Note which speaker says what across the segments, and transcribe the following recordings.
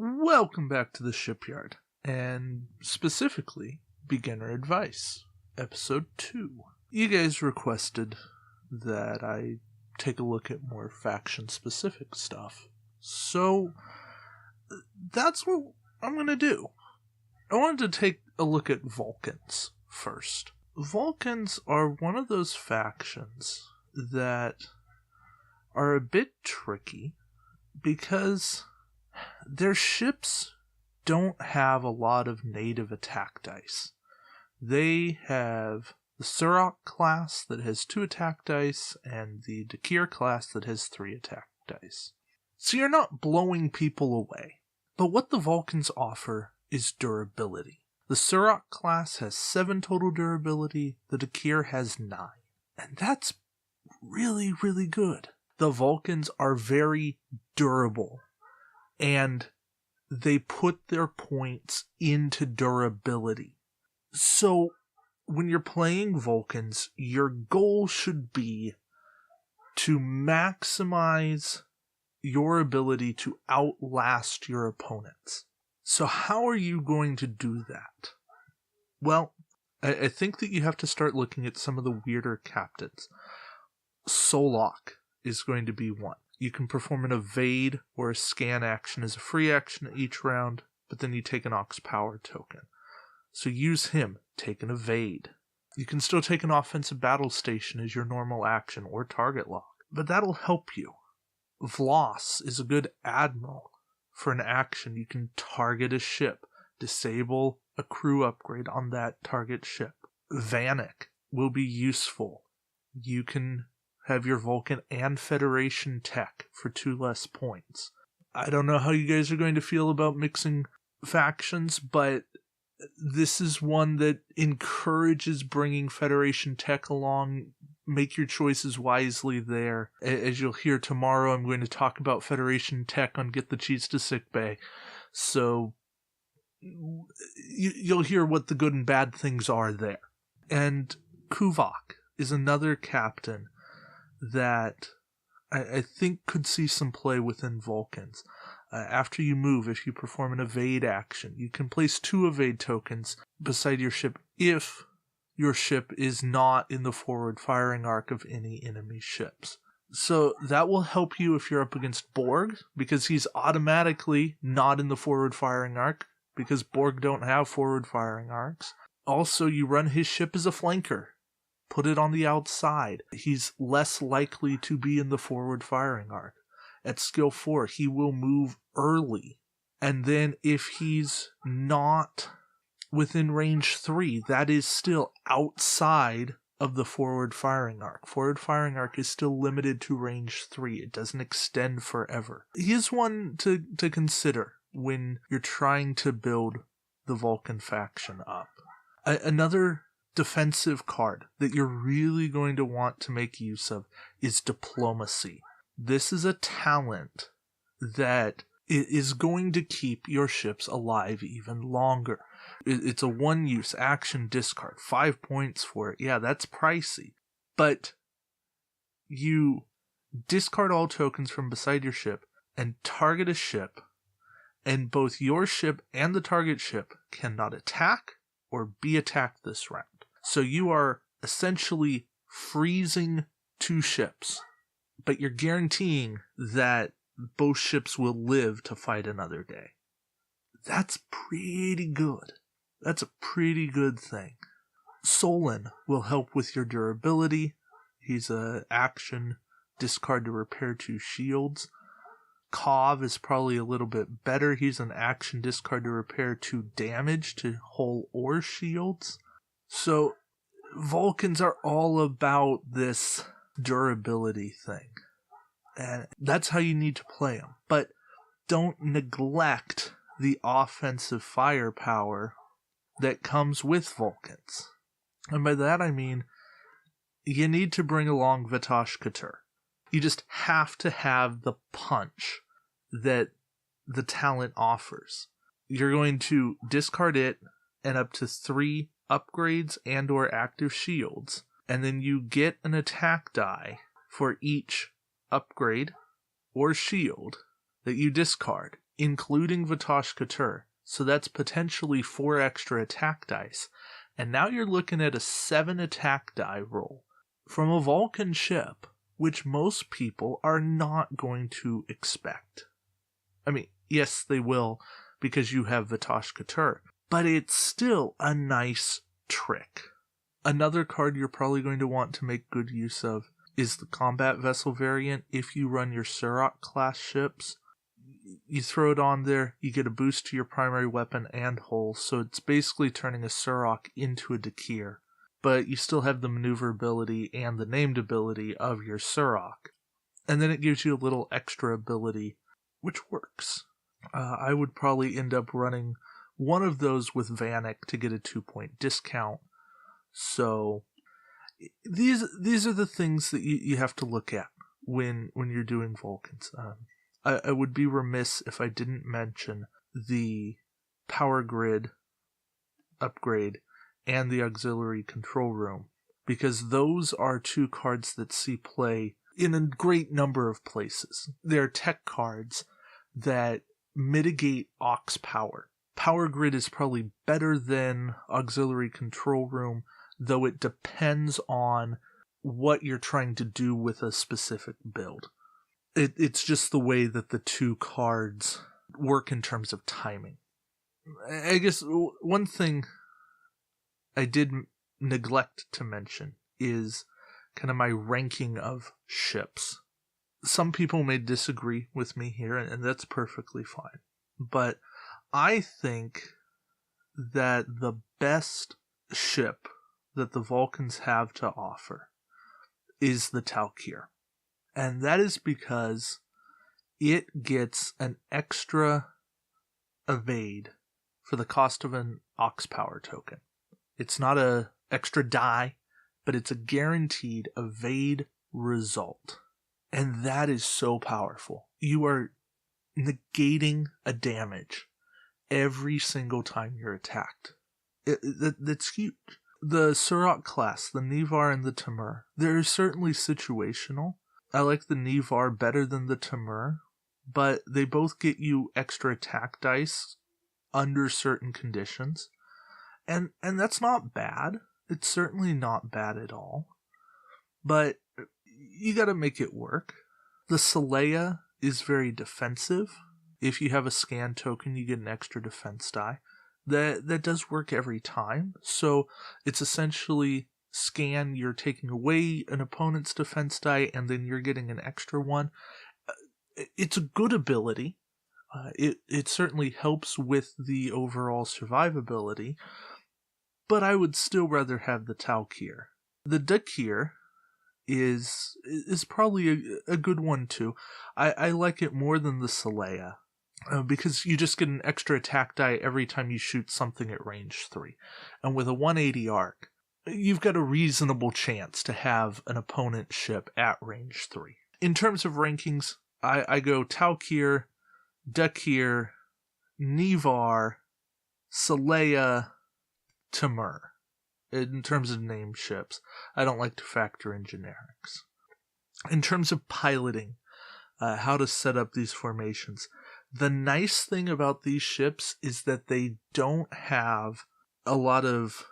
Speaker 1: Welcome back to the shipyard, and specifically, Beginner Advice, Episode 2. You guys requested that I take a look at more faction-specific stuff, so that's what I'm going to do. I wanted to take a look at Vulcans first. Vulcans are one of those factions that are a bit tricky because their ships don't have a lot of native attack dice. They have the Surok class that has 2 attack dice and the Dakir class that has 3 attack dice. So you're not blowing people away. But what the Vulcans offer is durability. The Surok class has 7 total durability, the Dakir has 9. And that's really, really good. The Vulcans are very durable, and they put their points into durability. So when you're playing Vulcans, your goal should be to maximize your ability to outlast your opponents. So how are you going to do that? Well, I think that you have to start looking at some of the weirder captains. Solok is going to be one. You can perform an evade or a scan action as a free action each round, but then you take an Ox Power token. So use him, take an evade. You can still take an offensive battle station as your normal action or target lock, but that'll help you. Vloss is a good admiral. For an action, you can target a ship, disable a crew upgrade on that target ship. Vanek will be useful. You can have your Vulcan and Federation tech for 2 less points. I don't know how you guys are going to feel about mixing factions, but this is one that encourages bringing Federation tech along. Make your choices wisely there. As you'll hear tomorrow, I'm going to talk about Federation tech on Get the Cheats to Sickbay. So you'll hear what the good and bad things are there. And Kuvok is another captain that I think could see some play within Vulcans. After you move, if you perform an evade action, you can place 2 evade tokens beside your ship if your ship is not in the forward firing arc of any enemy ships. So that will help you if you're up against Borg, because he's automatically not in the forward firing arc, because Borg don't have forward firing arcs. Also, you run his ship as a flanker. Put it on the outside. He's less likely to be in the forward firing arc. At skill 4, he will move early. And then if he's not within range 3, that is still outside of the forward firing arc. Forward firing arc is still limited to range 3. It doesn't extend forever. He is one to consider when you're trying to build the Vulcan faction up. Another defensive card that you're really going to want to make use of is Diplomacy. This is a talent that is going to keep your ships alive even longer. It's a 1-use action discard. 5 points for it. Yeah, that's pricey. But you discard all tokens from beside your ship and target a ship, and both your ship and the target ship cannot attack or be attacked this round. So you are essentially freezing 2 ships, but you're guaranteeing that both ships will live to fight another day. That's pretty good. That's a pretty good thing. Solon will help with your durability. He's an action discard to repair 2 shields. Kov is probably a little bit better. He's an action discard to repair 2 damage to hull or shields. So Vulcans are all about this durability thing. And that's how you need to play them. But don't neglect the offensive firepower that comes with Vulcans. And by that I mean, you need to bring along Vatosh Katur. You just have to have the punch that the talent offers. You're going to discard it and up to 3 upgrades and or active shields, and then you get an attack die for each upgrade or shield that you discard including Vatosh Katur. So that's potentially 4 extra attack dice. And now you're looking at a 7 attack die roll from a Vulcan ship, which most people are not going to expect. I mean, yes, they will, because you have Vatosh Katur, but it's still a nice trick. Another card you're probably going to want to make good use of is the combat vessel variant. If you run your Surok class ships, you throw it on there, you get a boost to your primary weapon and hull, so it's basically turning a Surok into a Dakir, but you still have the maneuverability and the named ability of your Surok. And then it gives you a little extra ability, which works. I would probably end up running one of those with Vanek to get a 2-point discount. So these are the things that you have to look at when you're doing Vulcans. I would be remiss if I didn't mention the power grid upgrade and the auxiliary control room, because those are 2 cards that see play in a great number of places. They're tech cards that mitigate aux power. Power grid is probably better than auxiliary control room, though it depends on what you're trying to do with a specific build. It's just the way that the 2 cards work in terms of timing. I guess one thing I did neglect to mention is kind of my ranking of ships. Some people may disagree with me here, and that's perfectly fine. But I think that the best ship that the Vulcans have to offer is the Talkir. And that is because it gets an extra evade for the cost of an aux power token. It's not a extra die, but it's a guaranteed evade result. And that is so powerful. You are negating a damage every single time you're attacked. That's huge. The Surok class, the Nivar and the Temur, they're certainly situational. I like the Nivar better than the Temur, but they both get you extra attack dice under certain conditions. And that's not bad. It's certainly not bad at all. But you gotta make it work. The Saleya is very defensive. If you have a scan token, you get an extra defense die. That does work every time. So it's essentially scan, you're taking away an opponent's defense die, and then you're getting an extra one. It's a good ability. It certainly helps with the overall survivability, but I would still rather have the Talkir. The Dakir is probably a good one too. I like it more than the Saleya, because you just get an extra attack die every time you shoot something at range 3. And with a 180 arc, you've got a reasonable chance to have an opponent ship at range 3. In terms of rankings, I go Talkir, Dakir, Nivar, Saleya, Temur. In terms of named ships, I don't like to factor in generics. In terms of piloting, how to set up these formations, the nice thing about these ships is that they don't have a lot of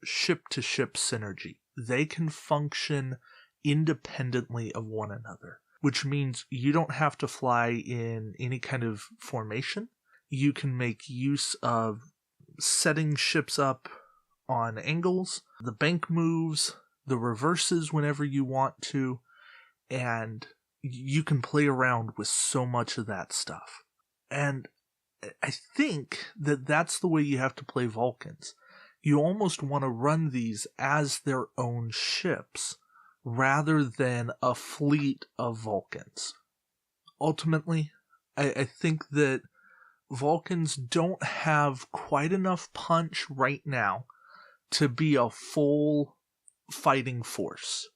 Speaker 1: ship-to-ship synergy. They can function independently of one another, which means you don't have to fly in any kind of formation. You can make use of setting ships up on angles, the bank moves, the reverses whenever you want to, and you can play around with so much of that stuff. And I think that that's the way you have to play Vulcans. You almost want to run these as their own ships, rather than a fleet of Vulcans. Ultimately, I think that Vulcans don't have quite enough punch right now to be a full fighting force.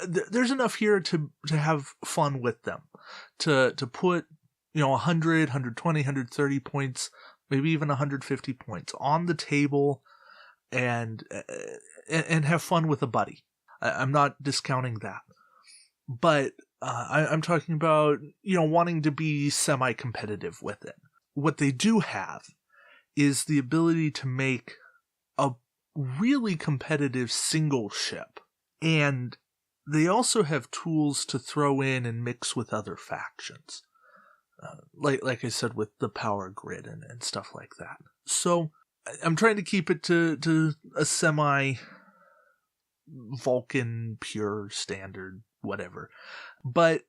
Speaker 1: There's enough here to have fun with them, to put 100, 120, 130 points, maybe even 150 points on the table, and have fun with a buddy. I'm not discounting that, but I'm talking about, wanting to be semi-competitive with it. What they do have is the ability to make a really competitive single ship. And they also have tools to throw in and mix with other factions. Like I said, with the power grid and stuff like that. So I'm trying to keep it to a semi-Vulcan pure standard, whatever. But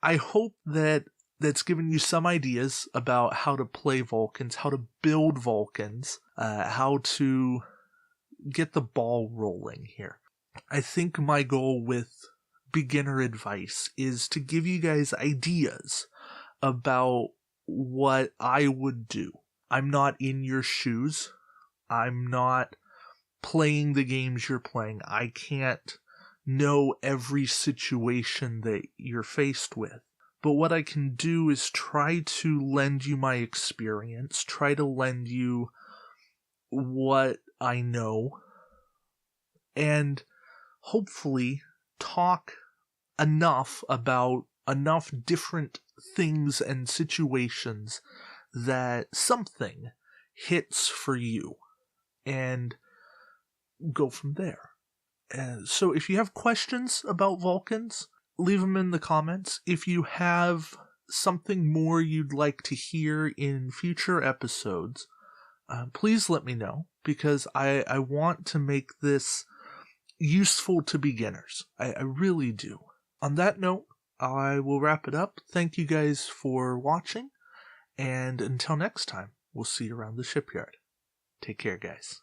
Speaker 1: I hope that's given you some ideas about how to play Vulcans, how to build Vulcans, how to get the ball rolling here. I think my goal with beginner advice is to give you guys ideas about what I would do. I'm not in your shoes. I'm not playing the games you're playing. I can't know every situation that you're faced with. But what I can do is try to lend you my experience, try to lend you what I know, and hopefully talk enough about enough different things and situations that something hits for you, and go from there. So if you have questions about Vulcans, leave them in the comments. If you have something more you'd like to hear in future episodes, please let me know, because I want to make this useful to beginners. I really do. On that note, I will wrap it up. Thank you guys for watching, and until next time, we'll see you around the shipyard. Take care, guys.